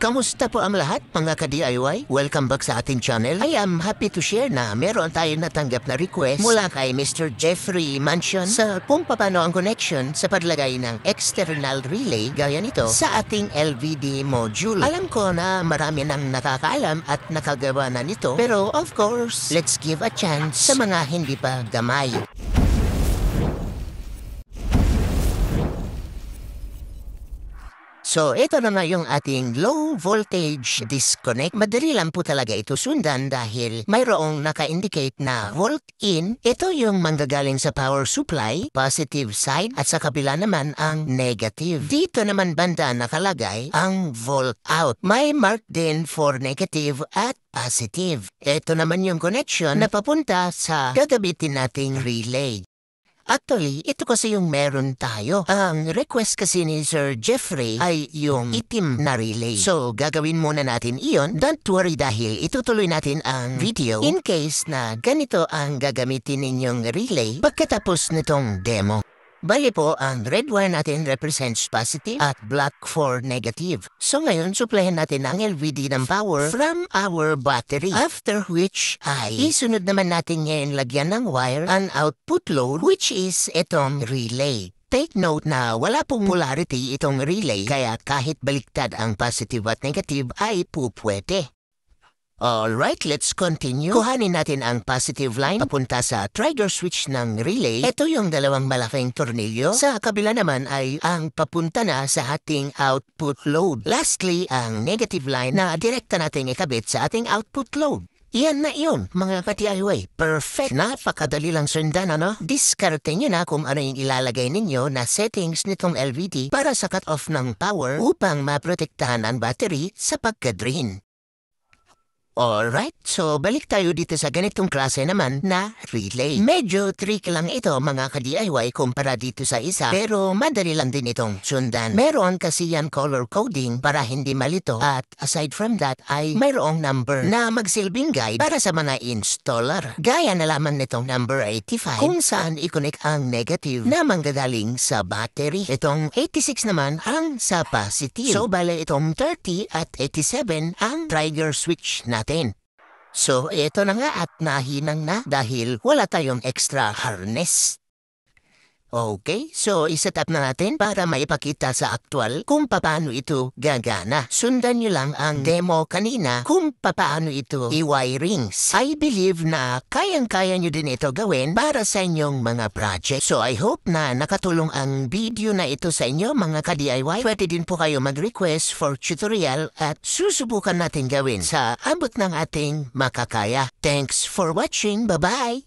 Kamusta po ang lahat mga ka-DIY? Welcome back sa ating channel. I am happy to share na meron tayong natanggap na request mula kay Mr. Jeffrey Mansion sa kung paano ang connection sa paglagay ng external relay gaya nito sa ating LVD module. Alam ko na marami nang nakakaalam at nakagawa na nito, pero of course, let's give a chance sa mga hindi pa gamay. So, ito na nga yung ating low voltage disconnect. Madali lang po talaga ito sundan dahil mayroong naka-indicate na volt in. Ito yung manggagaling sa power supply, positive side, at sa kabila naman ang negative. Dito naman banda nakalagay ang volt out. May mark din for negative at positive. Ito naman yung connection na papunta sa gagamitin nating relay. Actually, ito kasi yung meron tayo. Ang request kasi ni Sir Jeffrey ay yung itim na relay. So, gagawin muna natin iyon. Don't worry dahil itutuloy natin ang video in case na ganito ang gagamitin ninyong relay pagkatapos nitong demo. Bali po, ang red wire natin represents positive at black for negative. So ngayon, supplyan natin ang LVD ng power from our battery. After which ay isunod naman natin ngayon lagyan ng wire ang output load which is itong relay. Take note na wala pong polarity itong relay kaya kahit baliktad ang positive at negative ay pupwede. Alright, let's continue. Kuhanin natin ang positive line papunta sa trigger switch ng relay. Ito yung dalawang malaking tornilyo. Sa kabila naman ay ang papunta na sa ating output load. Lastly, ang negative line na direkta natin ikabit sa ating output load. Iyan na iyon, mga ka-DIY. Perfect! Napakadali lang sundan, ano? Diskarte nyo na kung ano yung ilalagay ninyo na settings nitong LVD para sa cut-off ng power upang maprotektahan ang battery sa pagka-drain. Alright, so balik tayo dito sa ganitong klase naman na relay. Medyo tricky lang ito mga ka-DIY kumpara dito sa isa, pero madali lang din itong sundan. Meron kasi yan color coding para hindi malito at aside from that ay mayroong number na magsilbing guide para sa mga installer. Gaya na lamang nitong number 85 kung saan i-connect ang negative na manggagaling sa battery. Itong 86 naman ang sa positive. So bale itong 30 at 87 ang trigger switch natin. So, ito na nga at nahinang na dahil wala tayong extra harness. Okay, so iset up na natin para maipakita sa aktual kung paano ito gagana. Sundan nyo lang ang demo kanina kung paano ito i-wirings. I believe na kayang-kaya nyo din ito gawin para sa inyong mga project. So I hope na nakatulong ang video na ito sa inyo mga ka-DIY. Pwede din po kayo mag-request for tutorial at susubukan natin gawin sa abot ng ating makakaya. Thanks for watching. Bye-bye!